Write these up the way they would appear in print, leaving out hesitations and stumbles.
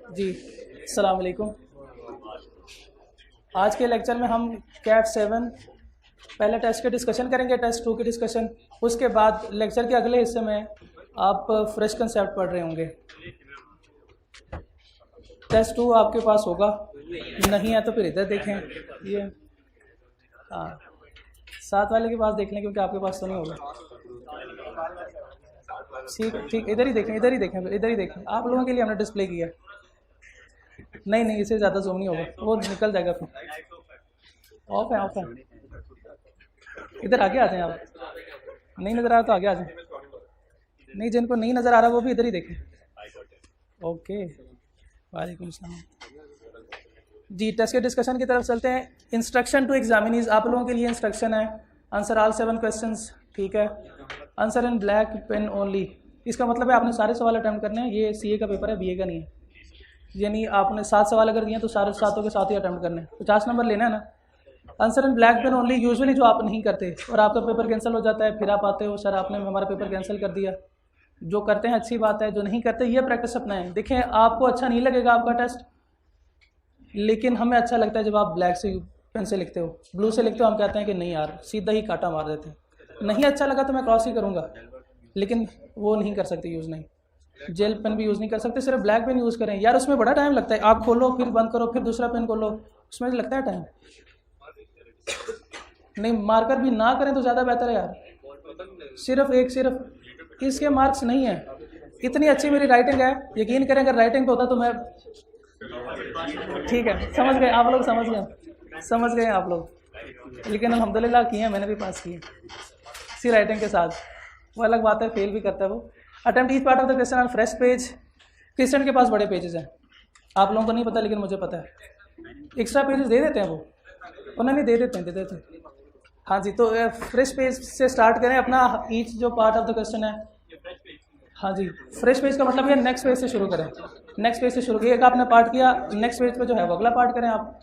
जी, अस्सलाम वालेकुम। आज के लेक्चर में हम कैट 7 पहले टेस्ट के डिस्कशन करेंगे, टेस्ट 2 की डिस्कशन। उसके बाद लेक्चर के अगले हिस्से में आप फ्रेश कंसेप्ट पढ़ रहे होंगे। टेस्ट 2 आपके पास होगा, नहीं है तो फिर इधर देखें। ये हाँ, साथ वाले के पास देख लें क्योंकि आपके पास तो नहीं होगा। ठीक ठीक, इधर ही देखें, इधर ही देखें, इधर ही देखें। आप लोगों के लिए हमने डिस्प्ले किया। नहीं नहीं, इससे ज़्यादा जूम नहीं होगा, वो निकल जाएगा फिर। ऑफ है, ऑफ है। इधर आगे आ जाएं आप। नहीं नज़र आ रहा तो आगे आ जाएं। नहीं, जिनको नहीं नज़र आ रहा वो भी इधर ही देखें। ओके, वालेकुम सलाम। जी, टेस्ट के डिस्कशन की तरफ चलते हैं। इंस्ट्रक्शन टू एग्जामिनीज, आप लोगों के लिए इंस्ट्रक्शन है। आंसर ऑल 7 क्वेश्चंस, ठीक है। Answer in black pen only, इसका मतलब है आपने सारे सवाल अटैम्प्ट करने हैं। ये सीए का पेपर है, बीए का नहीं है। यानी आपने 7 सवाल अगर दिए तो सारे 7 के 7 ही अटैम्प्ट करने हैं। 50 नंबर लेना है ना। Answer in black pen only, usually जो आप नहीं करते और आपका पेपर कैंसिल हो जाता है, फिर आप आते हो सर आपने हमारा पेपर कैंसिल कर दिया। जो करते हैं अच्छी बात है, जो नहीं करते ये प्रैक्टिस अपनाएं। देखें, आपको अच्छा नहीं लगेगा आपका टेस्ट, लेकिन हमें अच्छा लगता है जब आप ब्लैक से पेन से लिखते हो। ब्लू से लिखते हो हम कहते हैं कि नहीं यार, सीधा ही काटा मार देते हैं। नहीं अच्छा लगा तो मैं क्रॉस ही करूँगा, लेकिन वो नहीं कर सकते यूज़। नहीं, जेल पेन भी यूज़ नहीं कर सकते, सिर्फ ब्लैक पेन यूज़ करें। यार उसमें बड़ा टाइम लगता है, आप खोलो फिर बंद करो फिर दूसरा पेन खोलो, उसमें लगता है टाइम। नहीं, मार्कर भी ना करें तो ज़्यादा बेहतर है यार। सिर्फ इसके मार्क्स नहीं है। इतनी अच्छी मेरी राइटिंग है, यकीन करें अगर राइटिंग पे होता तो मैं, ठीक है समझ गए आप लोग, समझ गए आप लोग। लेकिन अल्हम्दुलिल्लाह किए हैं, मैंने भी पास किए इसी राइटिंग के साथ। वो अलग बात है, फेल भी करता है वो। Attempt each part of the question on fresh page. Christian के पास बड़े पेजेस हैं, आप लोगों को नहीं पता लेकिन मुझे पता है। एक्स्ट्रा पेजेस दे देते हैं वो, उन्होंने दे देते हैं। हाँ जी, तो फ्रेश पेज से स्टार्ट करें अपना ईच जो पार्ट ऑफ द क्वेश्चन है। हाँ जी, फ्रेश पेज का मतलब ये नेक्स्ट पेज से शुरू करें। नेक्स्ट पेज से शुरू किया, एक आपने पार्ट किया, नेक्स्ट पेज पे जो है वो अगला पार्ट करें आप।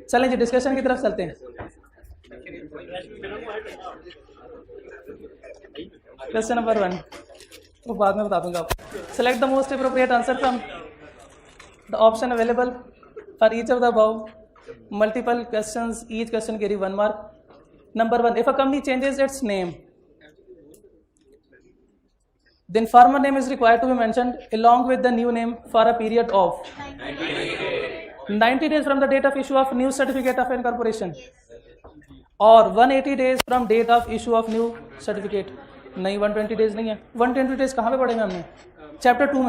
चलें जी, डिस्कशन की तरफ चलते हैं। क्वेश्चन नंबर 1 वो बाद में बता दूंगा आपको। Select the most appropriate answer from the option available for each of the above. Multiple questions, each question carry 1 mark. Number 1, if a company changes it's name, then former name is required to be mentioned along with the new name for a period of 90 days from the date of issue of new certificate of incorporation or 180 days from date of issue of new certificate। नहीं, 120 days नहीं है। 120 days कहाँ पे पढ़े हैं हमने? Chapter 2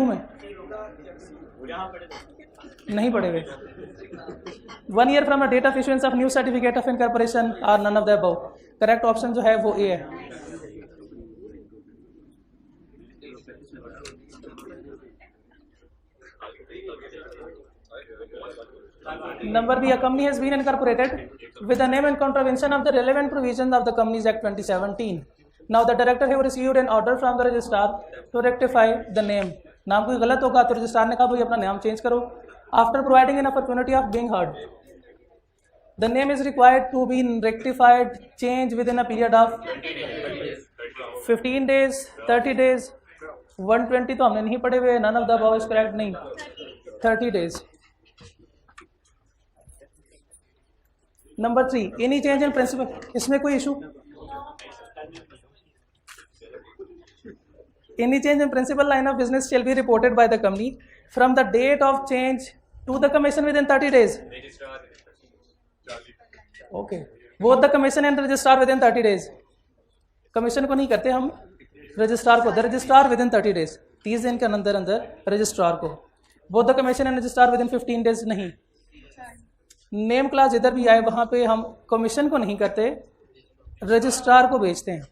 में नहीं पढ़े हुए। 1 year from the date of issuance of new certificate of incorporation और none of the above. Correct option जो है वो ए है। Number B, a company has been incorporated with the name in contravention of the relevant provisions of the Companies Act 2017. Now the director have received an order from the registrar to rectify the name. नाम कोई गलत होगा तो registrar ने कहा भाई अपना नाम चेंज करो। After providing an opportunity of being heard, the name is required to be rectified, change within a period of 15 days, 30 days, 120 तो हमने नहीं पढ़े हुए। none of the above is correct, नहीं, 30 days। Number 3, any change in principal, इसमें कोई issue? Any change in principal line of business shall be reported by the company from the date of change to the commission within 30 days. Okay, both the commission and registrar within 30 days. Commission को नहीं करते हम, registrar को। The registrar within 30 days, 30 दिन के अंदर registrar को। Both the commission and registrar with in 15 days नहीं। नेम क्लास इधर भी आए, वहां पे हम कमीशन को नहीं करते, रजिस्ट्रार को भेजते हैं।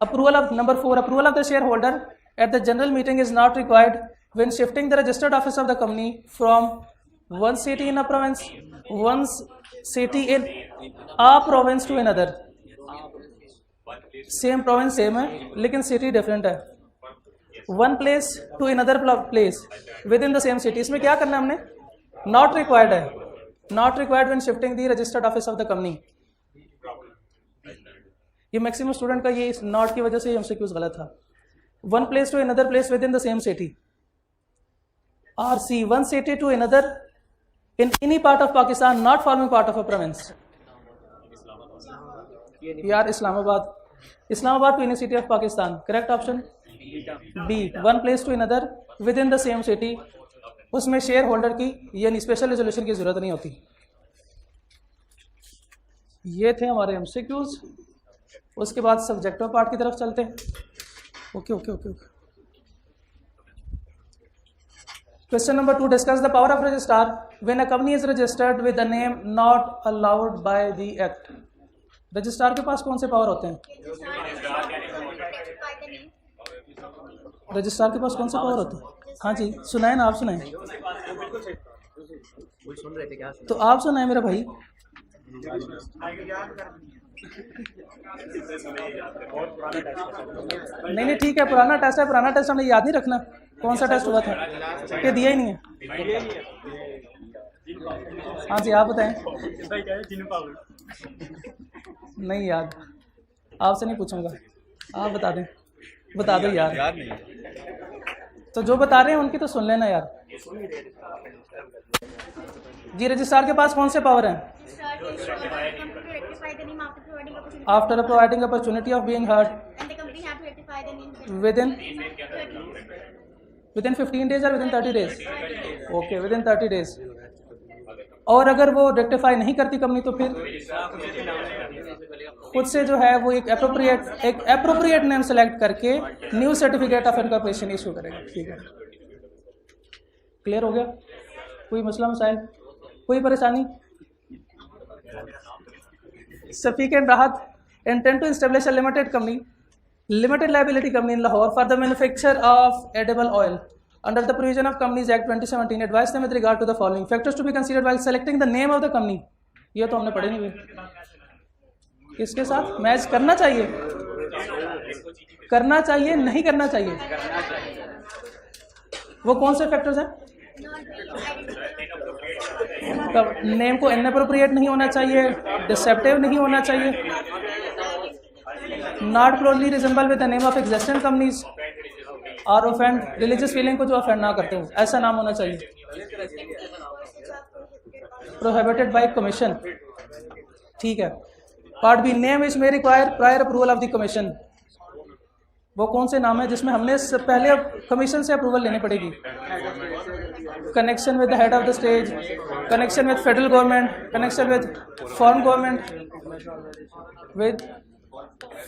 Approval of number 4, approval of the share holder at the general meeting is not required when shifting the registered office of the company from one city in a province, one city in a province to another. Same province same है लेकिन city different है। One place to another place within the same city, इसमें क्या करना है हमने? Not required है, not required when shifting the registered office of the company. ये मैक्सिमम स्टूडेंट का ये इस नॉट की वजह से एमसीक्यूज गलत था। One place to another place within the same city, or c one city to another in any part of Pakistan not forming part of a province. यार Islamabad to any city of Pakistan, correct option B. One place to another within the same city, उसमें share holder की यानी special resolution की जरूरत नहीं होती। ये थे हमारे एमसीक्यूज। उसके बाद सब्जेक्टिव पार्ट की तरफ चलते हैं। Okay. Question number 2, discuss the power of registrar when a company is registered with the name not allowed by the act. Registrar के पास कौन से पावर होते हैं? रजिस्ट्रार के पास कौन से पावर होते हैं? हाँ जी, सुनाए ना, आप सुनाए। तो आप सुनाए मेरा भाई। नहीं ठीक है, पुराना टेस्ट है, पुराना टेस्ट हमने याद नहीं रखना। कौन सा टेस्ट हुआ था कि दिया ही नहीं है? हाँ जी, आप बताएं। नहीं याद, आपसे नहीं पूछूंगा, आप बता दें, बता दो यार। तो जो बता रहे हैं उनकी तो सुन लेना यार जी। रजिस्ट्रार के पास कौन से पावर हैं? After providing opportunity of being heard within 15 days और within 30 days. Okay, within 30 days. और अगर वो रेक्टिफाई नहीं करती कंपनी तो फिर खुद से जो है वो एक एप्रोप्रिएट नेम सेलेक्ट करके new certificate of incorporation issue करेगा। ठीक है, क्लियर हो गया? कोई मसला मसाइल, कोई परेशानी? Shafiq and Rahat intend to establish a limited company, limited liability company in Lahore for the manufacture of edible oil under the provision of Companies Act 2017. Advise them with regard to the following factors to be considered while selecting the name of the company. ये तो हमने पढ़े नहीं हुए। किसके साथ match करना चाहिए, नहीं करना चाहिए? वो कौन से फैक्टर्स हैं? नेम को इनअप्रोप्रिएट नहीं होना चाहिए, डिसेप्टिव नहीं होना चाहिए, not closely resemble with the name of existing companies, और ऑफेंड रिलीजियस फीलिंग को जो ऑफेंड ना करते हो, ऐसा नाम होना चाहिए। Prohibited by commission. ठीक है। Part B, name which may require prior approval of the commission. वो कौन से नाम है जिसमें हमने पहले कमीशन से अप्रूवल लेनी पड़ेगी? Connection with the head of the state, connection with federal government, connection with foreign government, with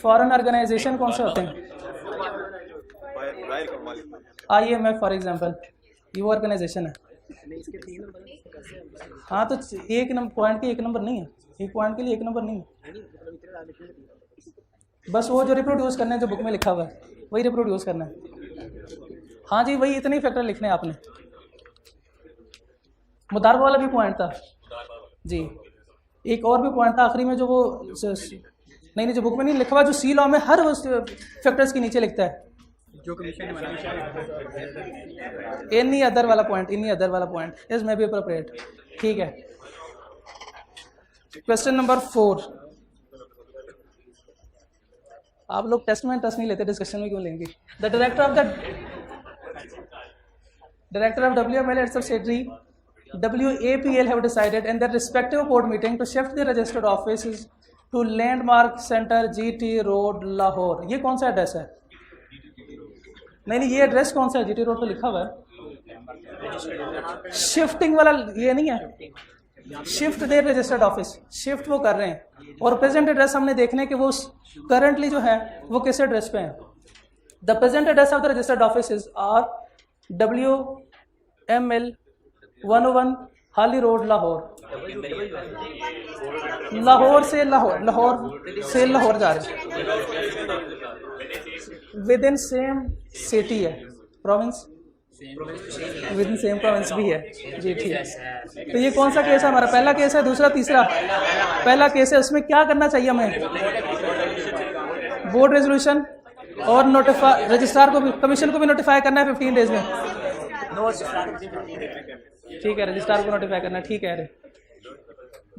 foreign organisation कौन से होते हैं? IMF फॉर एग्जांपल, ये वो ऑर्गेनाइजेशन है। हाँ, तो एक नंबर पॉइंट के एक नंबर नहीं है, एक पॉइंट के लिए एक नंबर नहीं है, बस वो जो रिप्रोड्यूस करना है, जो बुक में लिखा हुआ है वही रिप्रोड्यूस करना है। हाँ जी, वही इतने ही फैक्टर लिखने हैं आपने। मुदारबा वाला भी पॉइंट था जी, एक और भी पॉइंट था आखिरी में, जो वो नहीं जो बुक में नहीं लिखा हुआ, जो सी लॉ में हर फैक्टर्स के नीचे लिखता है, जो कमीशन बना एनी अदर वाला point is may be appropriate. ठीक है। क्वेश्चन नंबर 4, आप लोग टेस्ट में इंटरेस्ट नहीं लेते, डिस्कशन में क्यों लेंगे? The director of WML and subsidiary WAPL have decided in their respective board meeting to shift the registered offices to Landmark Center GT Road Lahore। ये कौन सा एड्रेस है? नहीं, ये एड्रेस कौन सा है? GT रोड तो लिखा हुआ है। शिफ्टिंग वाला ये नहीं है, shift their registered office, shift वो कर रहे हैं, और प्रेजेंट एड्रेस हमने देखने कि वो करंटली जो है वो किस एड्रेस पे है। The present address of the registered office is WML 101 हाली रोड लाहौर। लाहौर से लाहौर जा रहे हैं, विद इन सेम सिटी है, province with in same province भी है जी। ठीक है, तो ये कौन सा केस है हमारा? पहला केस है, दूसरा, तीसरा? पहला केस है। उसमें क्या करना चाहिए हमें? बोर्ड रेजोल्यूशन और नोटिफाई, रजिस्ट्रार को भी, कमीशन को भी नोटिफाई करना है 15 डेज में। ठीक है, रजिस्ट्रार को नोटिफाई करना। ठीक है।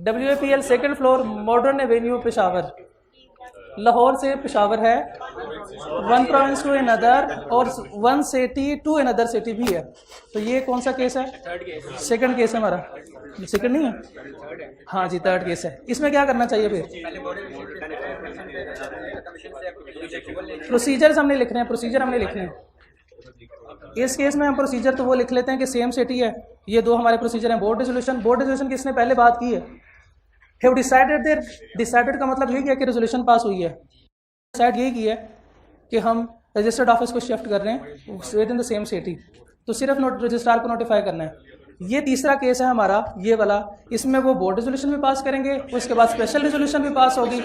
WAPL 2nd floor modern avenue Peshawar. Lahore से पेशावर है, वन प्रोविंस टू अनदर, और one city to another city भी है। तो ये कौन सा केस है? सेकंड केस है हमारा। सेकंड नहीं है, हाँ जी थर्ड केस है। इसमें क्या करना चाहिए फिर? प्रोसीजर्स हमने लिखने हैं, प्रोसीजर हमने लिखने हैं। इस केस में हम प्रोसीजर तो वो लिख लेते हैं कि सेम सिटी है, ये दो हमारे प्रोसीजर हैं। बोर्ड रेजोल्यूशन, बोर्ड रेजोल्यूशन किसने पहले बात की है? हैव डिसाइडेड देयर, डिसाइडेड का मतलब यही है कि रेजोल्यूशन पास हुई है। डिसाइड यही की है कि हम रजिस्टर्ड ऑफिस को शिफ्ट कर रहे हैं with in the same city, तो सिर्फ रजिस्ट्रार को नोटिफाई करना है। ये तीसरा केस है हमारा, ये वाला। इसमें वो बोर्ड रेजोल्यूशन भी पास करेंगे, उसके बाद स्पेशल रेजोल्यूशन भी पास होगी,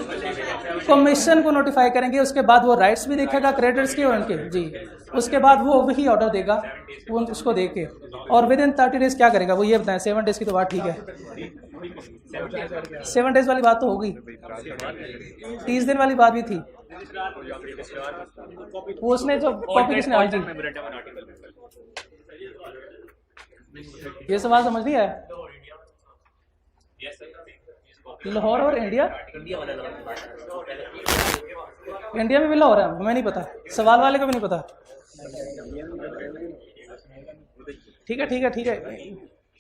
कमीशन को नोटिफाई करेंगे, उसके बाद वो राइट्स भी देखेगा क्रेडिटर्स के और उनके जी, उसके बाद वो वही ऑर्डर देगा, वो उसको दे के, और विद इन 30 डेज क्या करेगा वो ये बताएं। 7 डेज की तो बात ठीक है, 7 डेज वाली बात तो होगी, 30 दिन वाली बात भी थी। वो उसने जो कॉपी किसने आई थी, ये सवाल समझ नहीं आया? लाहौर और इंडिया, इंडिया में भी लाहौर है, हमें नहीं पता, सवाल वाले को भी नहीं पता। ठीक है ठीक है ठीक है,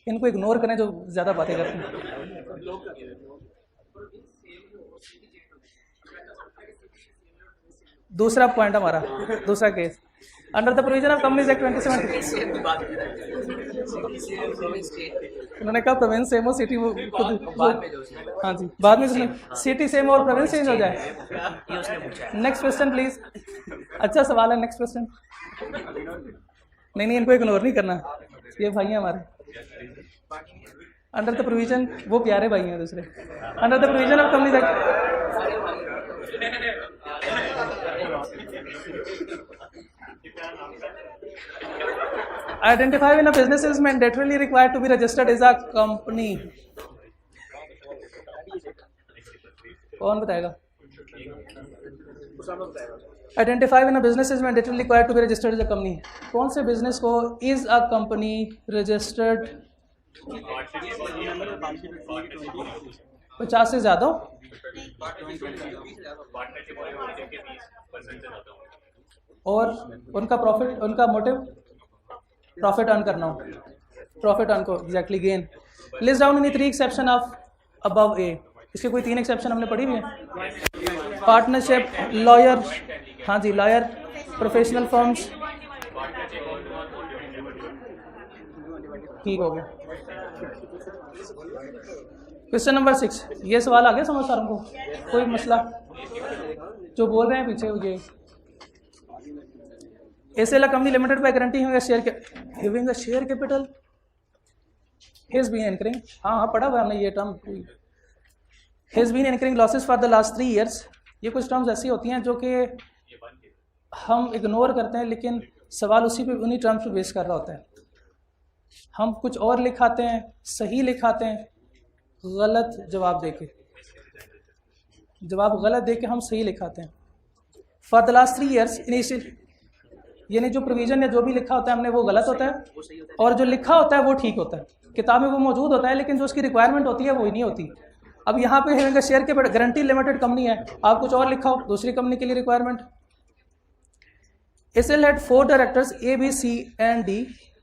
इनको इग्नोर करें जो ज़्यादा बातें करते हैं। दूसरा पॉइंट हमारा, दूसरा case, under the provision of companies act 2017। उन्होंने कहा प्रोविंस सेम हो सिटी, हाँ जी बाद में सिटी सेम और प्रोविंस चेंज हो जाए। Next question please. अच्छा सवाल है, नेक्स्ट क्वेश्चन। नहीं, इनको इग्नोर नहीं करना, ये भाई हैं हमारे। अंडर द प्रोविजन, वो प्यारे भाई हैं दूसरे। Under the provision of companies act, identify when a business is mandatorily required to be registered as a company। कौन बताएगा? Identify when a business is mandatorily required to be registered as a company। कौन से business को is a company registered 50 से ज़्यादा और उनका profit, उनका मोटिव प्रॉफिट अर्न करना हो, प्रॉफिट अर्न को exactly gain. List down in 3 exception of above A. इसके कोई 3 एक्सेप्शन हमने पढ़ी हुई है। पार्टनरशिप, लॉयर, हाँ जी लॉयर, प्रोफेशनल फर्म्स, ठीक हो गया। क्वेश्चन नंबर 6, ये सवाल आ गया समझ सारों को? कोई मसला? जो बोल रहे हैं पीछे ये SL company limited by guarantee having a share capital has been incurring, हाँ पढ़ा हुआ हमने ये term, has been incurring losses for the last 3 years। ये कुछ टर्म्स ऐसी होती हैं जो कि हम इग्नोर करते हैं, लेकिन सवाल उसी पे, उन्हीं टर्म्स पे बेस कर रहा होता है। हम कुछ और लिखाते हैं, सही लिखाते हैं, गलत जवाब देके, जवाब गलत देके हम सही लिखाते हैं। For the last 3 years initial, यानी जो प्रोविजन या जो भी लिखा होता है हमने वो गलत होता है, और जो लिखा होता है वो ठीक होता है। किताब में वो मौजूद होता है, लेकिन जो उसकी रिक्वायरमेंट होती है वो ही नहीं होती। अब यहाँ पे हैविंग अ शेयर के गारंटी लिमिटेड कंपनी है, आप कुछ और लिखा हो दूसरी कंपनी के लिए requirement. SL had 4 directors A, B, C and D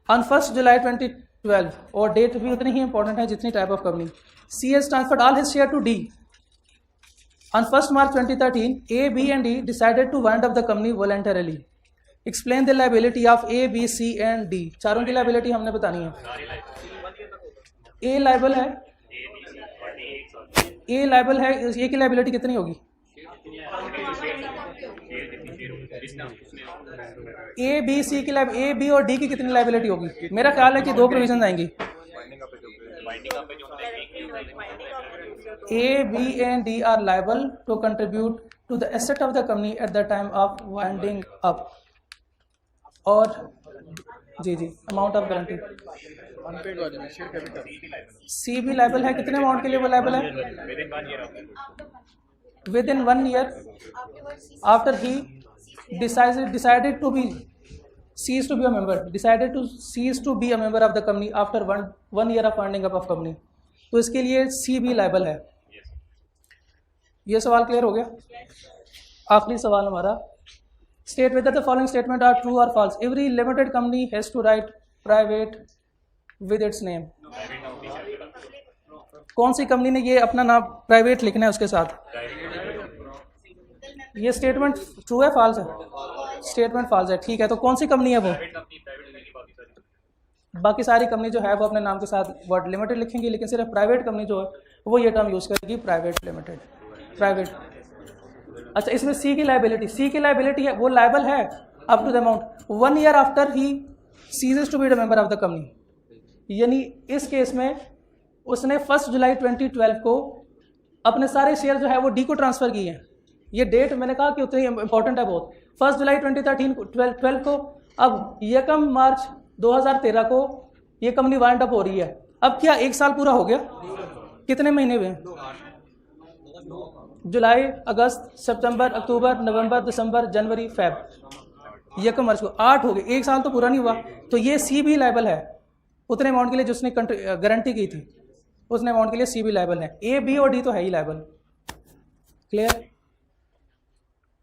on 1 July 2012, और डेट भी उतनी ही इंपॉर्टेंट है जितनी type of company. C has transferred all his share to D on 1 March 2013। A, B and D decided to wind up the company voluntarily। Explain the liability of A, B, C and D। चारों की liability हमने बतानी है। A liable है, A liable है, A की liability कितनी होगी? A, B, C की A, B और D की कितनी लाइबिलिटी होगी? मेरा ख्याल है कि 2 प्रोविजन आएंगी। A, B and D are liable to contribute to the asset of the company at the time of winding up। और जी अमाउंट ऑफ गारंटी। सी भी लाइबल है, कितने अमाउंट के लिए वो लाइबल है? With in 1 year after he decided to be cease to be a member, decided to cease to be a member of the company after one year of winding up of company। तो इसके लिए सी भी liable है। ये सवाल clear हो गया? आखिरी सवाल हमारा, state whether the following statement are true और false. Every limited company has to write private with its name. कौन सी कंपनी ने ये अपना नाम प्राइवेट लिखना है उसके साथ? ये स्टेटमेंट ट्रू है फॉल्स है? स्टेटमेंट फॉल्स है, ठीक है। तो कौन सी कंपनी है वो? बाकी सारी कंपनी जो है वो अपने नाम के साथ वर्ड लिमिटेड लिखेंगी, लेकिन सिर्फ प्राइवेट कंपनी जो है वो ये टर्म यूज़ करेगी, प्राइवेट लिमिटेड, प्राइवेट। अच्छा, इसमें सी की लाइबिलिटी, सी की लाइबिलिटी है, वो लाइबल है up to the amount 1 year after he ceases to be the member of the company. यानी इस केस में उसने 1 जुलाई 2012 को अपने सारे शेयर जो है वो डी को ट्रांसफ़र किए हैं। ये डेट मैंने कहा कि उतनी इंपॉर्टेंट है बहुत। 1 जुलाई 2012 को, अब 1 मार्च 2013 को ये कंपनी वाइंड अप हो रही है। अब क्या 1 साल पूरा हो गया? कितने महीने हुए? जुलाई, अगस्त, सितंबर, अक्टूबर, नवंबर, दिसंबर, जनवरी, फेब, 1 मार्च को 8 हो गए, 1 साल तो पूरा नहीं हुआ। तो ये सी भी लाइबल है उतने अमाउंट के लिए जिसने गारंटी की थी, उसने अमाउंट के लिए सी भी लाइबल है। ए, बी और डी तो है ही लाइबल। क्लियर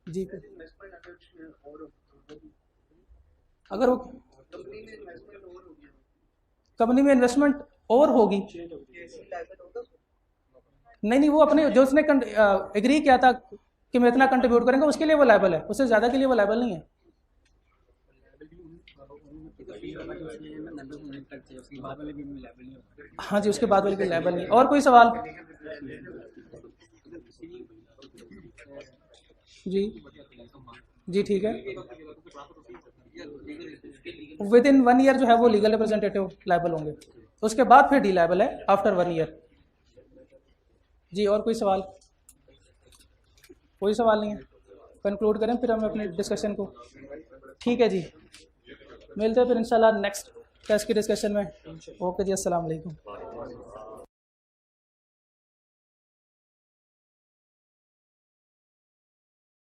जी? अगर वो कंपनी में इन्वेस्टमेंट और होगी, नहीं वो अपने जो उसने एग्री किया था कि मैं इतना कंट्रीब्यूट करेंगे, उसके लिए वो लाइबल है, उससे ज़्यादा के लिए वो लाइबल नहीं है। हाँ जी, उसके बाद वाले की लाइबल नहीं। और कोई सवाल? जी ठीक है। विद इन 1 ईयर जो है वो लीगल रिप्रेजेंटेटिव लाइबल होंगे, उसके बाद फिर डी लाइबल है आफ्टर 1 ईयर। जी और कोई सवाल? कोई सवाल नहीं है, कंक्लूड करें फिर हम अपने डिस्कशन को। ठीक है जी, मिलते हैं फिर इंशाल्लाह नेक्स्ट टेस्ट की डिस्कशन में। ओके जी, अस्सलाम वालेकुम।